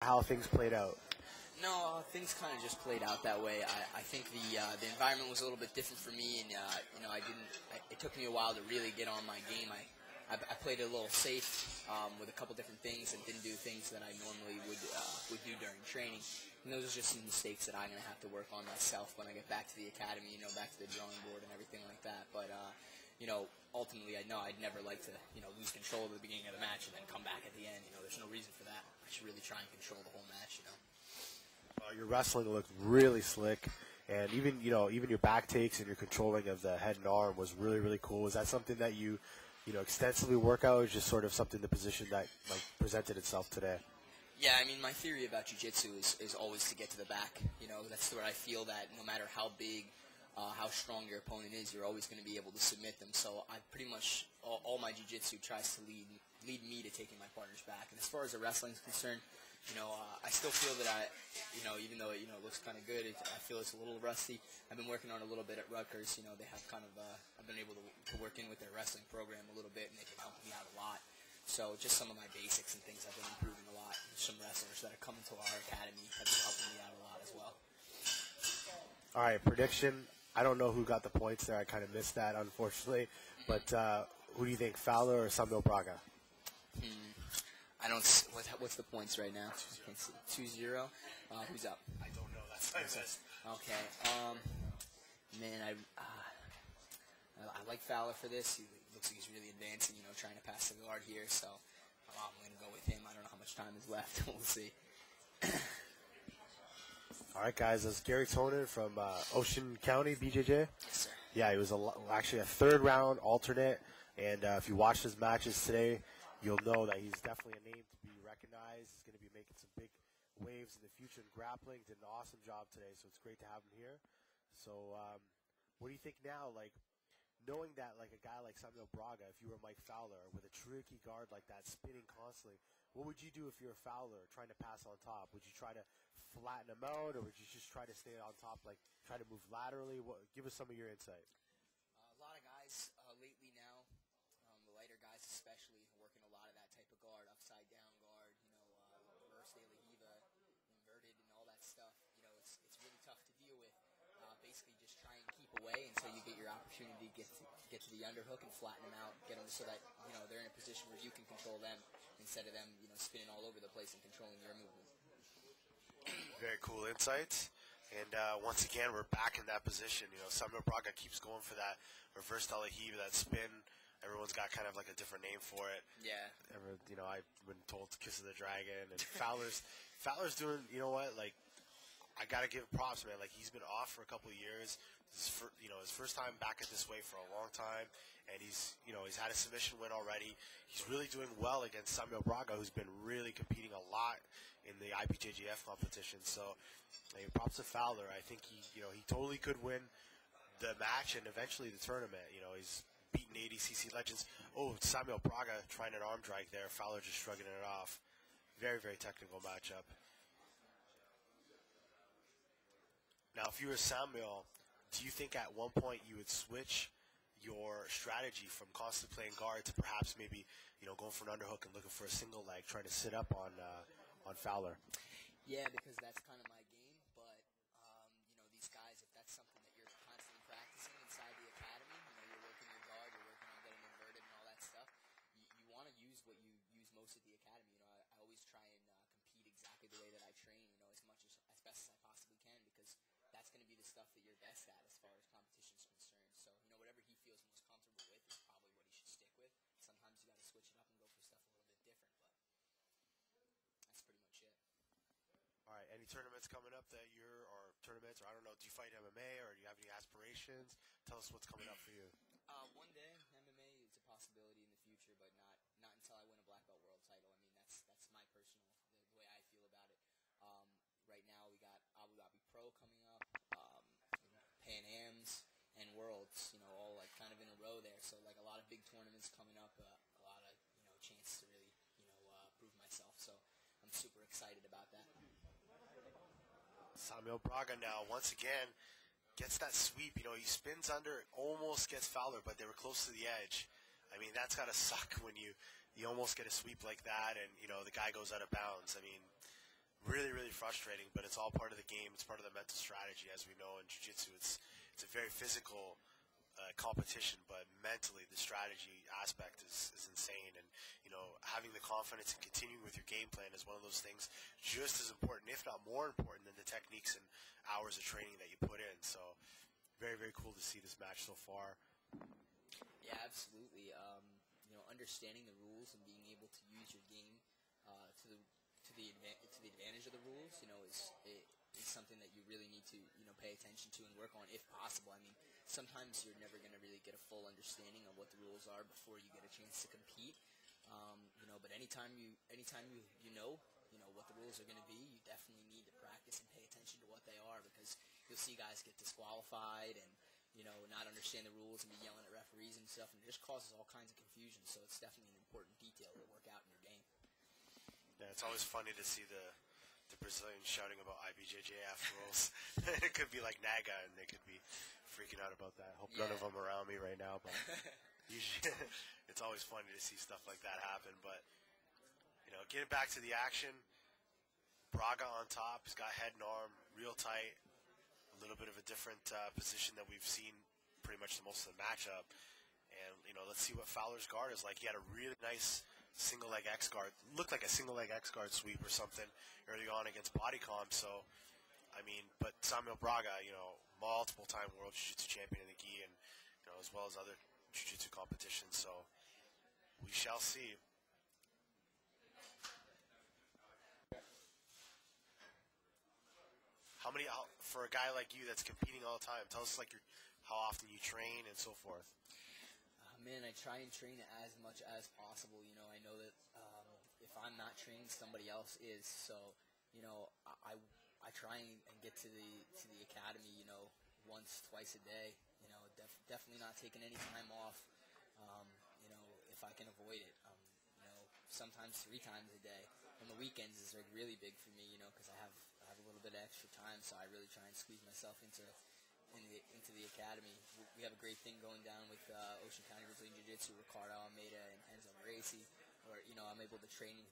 how things played out? No, things kind of just played out that way. I think the environment was a little bit different for me, and I didn't. It took me a while to really get on my game. I played a little safe with a couple different things and didn't do things that I normally would do during training. And those are just some mistakes that I'm going to have to work on myself when I get back to the academy, back to the drawing board and everything like that. But ultimately, I know I'd never like to lose control at the beginning of the match and then come back at the end. There's no reason for that. I should really try and control the whole match. Your wrestling looked really slick, and even your back takes and your controlling of the head and arm was really, really cool. Was that something that you extensively work out, or just sort of something, the position that presented itself today? Yeah, I mean, my theory about jiu-jitsu is always to get to the back. That's where I feel that no matter how big, how strong your opponent is, you're always going to be able to submit them. So I pretty much, all my jiu-jitsu tries to lead me to taking my partner's back. And as far as the wrestling is concerned, I still feel that even though it looks kind of good, I feel it's a little rusty. I've been working on it a little bit at Rutgers. They have kind of, I've been able to work in with their wrestling program a little bit, and they've been helping me out a lot. So just some of my basics and things I've been improving a lot. Some wrestlers that are coming to our academy have been helping me out a lot as well. All right, prediction. I don't know who got the points there. I kind of missed that, unfortunately. But who do you think, Fowler or Samuel Braga? I don't. What's the points right now? I can't see. 2-0. Who's up? I don't know. That's what I missed. Okay. Man, I like Fowler for this. He looks like he's really advancing. Trying to pass the guard here. So I'm going to go with him. I don't know how much time is left. We'll see. All right, guys. This is Gary Tonin from Ocean County, BJJ. Yes, sir. Yeah, he was actually a third-round alternate. And if you watch his matches today, you'll know that he's definitely a name to be recognized. He's going to be making some big waves in the future in grappling. Did an awesome job today, so it's great to have him here. So what do you think now, knowing that a guy like Samuel Braga, if you were Mike Fowler, with a tricky guard like that, spinning constantly, what would you do if you're Fowler trying to pass on top? Would you try to flatten him out, or would you just try to stay on top, try to move laterally? Give us some of your insight. A lot of guys lately now, the lighter guys especially, working a lot of that type of guard, upside down guard, reverse de la Hiva, inverted and all that stuff. It's really tough to deal with. Basically just try and keep away until you get your opportunity to get to the underhook and flatten them out, get them so that they're in a position where you can control them instead of them spinning all over the place and controlling your movement. Very cool insights. And once again, we're back in that position. Samuel Braga keeps going for that reverse de la Hiva, that spin. Everyone's got kind of a different name for it. Yeah. I've been told Kiss of the Dragon, and Fowler's doing. I gotta give props, man. He's been off for a couple of years. This is his first time back at this weight for a long time, and he's had a submission win already. He's really doing well against Samuel Braga, who's been really competing a lot in the IBJJF competition. So, props to Fowler. I think he totally could win the match and eventually the tournament. He's beaten 80cc legends. Oh, Samuel Braga trying an arm drag there. Fowler just shrugging it off. Very, very technical matchup. Now, if you were Samuel, do you think at one point you would switch your strategy from constantly playing guard to perhaps maybe going for an underhook and looking for a single leg, trying to sit up on Fowler? Yeah, because that's kind of my game. But these guys, if that's something that you're constantly practicing inside the academy, you're working your guard, you're working on getting inverted and all that stuff. You want to use what you use most at the academy. I always try and compete exactly the way that I train. As best as I possibly can, because that's going to be the stuff that you're best at as far as competition is concerned. So, whatever he feels most comfortable with is probably what he should stick with. Sometimes you got to switch it up and go for stuff a little bit different, but that's pretty much it. All right, any tournaments coming up or tournaments, or I don't know, do you fight MMA, or do you have any aspirations? Tell us what's coming up for you. One day, MMA is a possibility in the future, but not until I win a black belt world title. I mean, that's my personal, the way I feel about it. Right now, we got Abu Dhabi Pro coming up, Pan Ams, and Worlds, all kind of in a row there. So a lot of big tournaments coming up, a lot of chance to really prove myself. So I'm super excited about that. Samuel Braga now once again gets that sweep. He spins under, almost gets Fowler, but they were close to the edge. I mean, that's gotta suck when you almost get a sweep like that, and the guy goes out of bounds. I mean, really frustrating, but it's all part of the game. It's part of the mental strategy, as we know in jiu-jitsu. It's a very physical competition, but mentally the strategy aspect is insane. And having the confidence and continuing with your game plan is one of those things just as important, if not more important, than the techniques and hours of training that you put in. So very, very cool to see this match so far. Yeah, absolutely. Understanding the rules and being able to use your game to the advantage of the rules, is something that you really need to pay attention to and work on if possible. I mean, sometimes you're never going to really get a full understanding of what the rules are before you get a chance to compete. But anytime you know what the rules are going to be, you definitely need to practice and pay attention to what they are, because you'll see guys get disqualified and not understand the rules and be yelling at referees and stuff, and it just causes all kinds of confusion. So it's definitely an important detail to work out in your game. Yeah, it's always funny to see the Brazilians shouting about IBJJF rules. It could be like NAGA, and they could be freaking out about that. Hope none of them are around me right now, but usually it's always funny to see stuff like that happen. But getting back to the action, Braga on top. He's got head and arm real tight. A little bit of a different position that we've seen pretty much the most of the matchup. And, let's see what Fowler's guard is like. He had a really nice single leg X guard. Looked like a single leg X guard sweep or something early on against Bodycom. So, but Samuel Braga, multiple time world jiu-jitsu champion in the gi, and, as well as other jiu-jitsu competitions. So, we shall see. For a guy like you that's competing all the time, tell us how often you train and so forth. Man, I try and train as much as possible. I know that if I'm not training, somebody else is. So, I try and get to the academy, once, twice a day. Definitely not taking any time off. If I can avoid it. Sometimes 3 times a day. On the weekends is really big for me, because I have a little bit of extra time, so I really try and squeeze myself into the academy. We have a great thing going down with Ocean County Brazilian Jiu-Jitsu, Ricardo Almeida and Enzo Gracie, where I'm able to train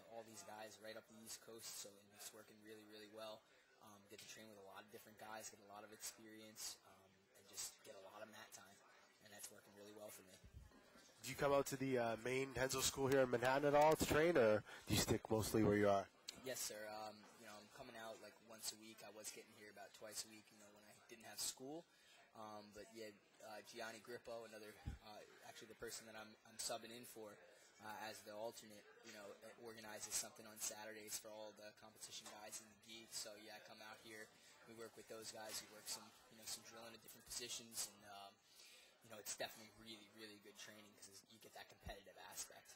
all these guys right up the East Coast, so it's working really, really well. Get to train with a lot of different guys, get a lot of experience, and just get a lot of mat time, and that's working really well for me. Do you come out to the main Henzo school here in Manhattan at all to train, or do you stick mostly where you are? Yes, sir. I'm coming out like once a week. I was getting here about twice a week, when I didn't have school. But yeah, Gianni Grippo, actually the person that I'm subbing in for as the alternate, organizes something on Saturdays for all the competition guys in the gi. So yeah, I come out here. We work with those guys. We work some drilling at different positions, and it's definitely really, really good training because you get that competitive aspect.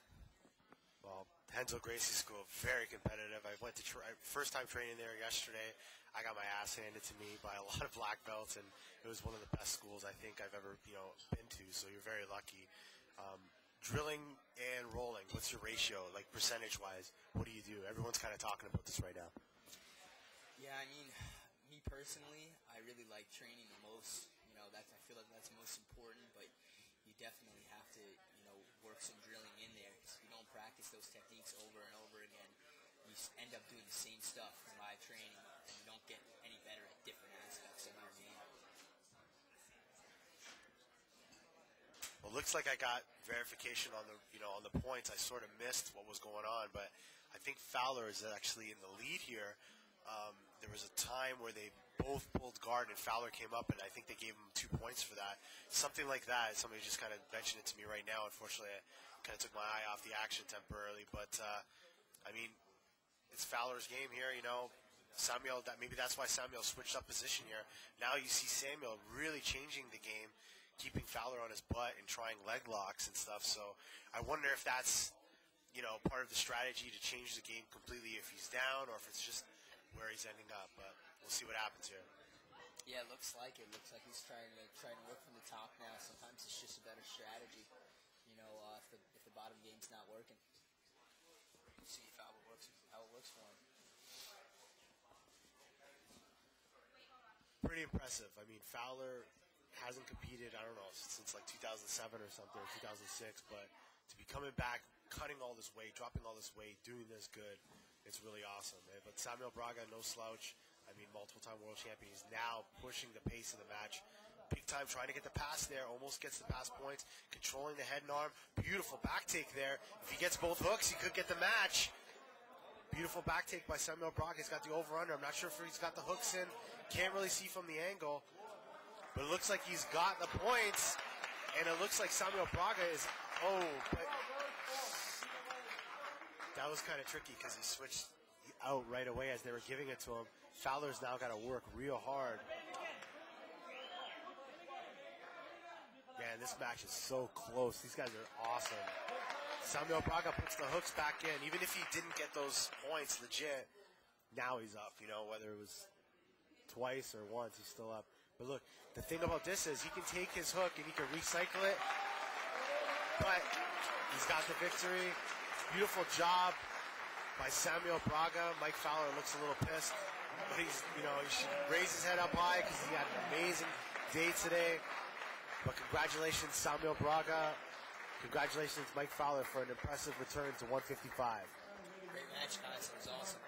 Well, Henzo Gracie School, very competitive. I went to first time training there yesterday. I got my ass handed to me by a lot of black belts, and it was one of the best schools I think I've ever been to. So you're very lucky. Drilling and rolling, what's your ratio, like percentage-wise? What do you do? Everyone's kind of talking about this right now. Yeah, me personally, I really like training the most. I feel like that's most important, but you definitely have to, work some drilling in there. Because if you don't practice those techniques over and over again, you end up doing the same stuff in live training, and you don't get any better at different aspects of your game. Well, looks like I got verification on the points. I sort of missed what was going on, but I think Fowler is actually in the lead here. There was a time where they both pulled guard and Fowler came up, and I think they gave him 2 points for that. Something like that. Somebody just kind of mentioned it to me right now. Unfortunately, I kind of took my eye off the action temporarily, but it's Fowler's game here. Samuel. Maybe that's why Samuel switched up position here. Now you see Samuel really changing the game, keeping Fowler on his butt and trying leg locks and stuff. So I wonder if that's part of the strategy to change the game completely if he's down, or if it's just where he's ending up. But we'll see what happens here. Yeah, it looks like it. Looks like he's trying to work from the top now. Sometimes it's just a better strategy, if the bottom game's not working. See how it works for him. Pretty impressive. Fowler hasn't competed, I don't know, since like 2007 or something, or 2006, but to be coming back, cutting all this weight, dropping all this weight, doing this good, It's really awesome, man. But Samuel Braga, no slouch. I mean, multiple-time world champion. He's now pushing the pace of the match. Big time, trying to get the pass there. Almost gets the pass points. Controlling the head and arm. Beautiful back take there. If he gets both hooks, he could get the match. Beautiful back take by Samuel Braga. He's got the over-under. I'm not sure if he's got the hooks in. Can't really see from the angle. But it looks like he's got the points. And it looks like Samuel Braga is... Oh, but... That was kind of tricky because he switched out right away as they were giving it to him. Fowler's now got to work real hard. Man, this match is so close. These guys are awesome. Samuel Braga puts the hooks back in. Even if he didn't get those points legit, now he's up. You know, whether it was twice or once, he's still up. But look, the thing about this is he can take his hook and he can recycle it. But he's got the victory. Beautiful job by Samuel Braga. Mike Fowler looks a little pissed. But he's, you know, he should raise his head up high because he had an amazing day today. But congratulations, Samuel Braga. Congratulations, Mike Fowler, for an impressive return to 155. Great match, guys. It was awesome.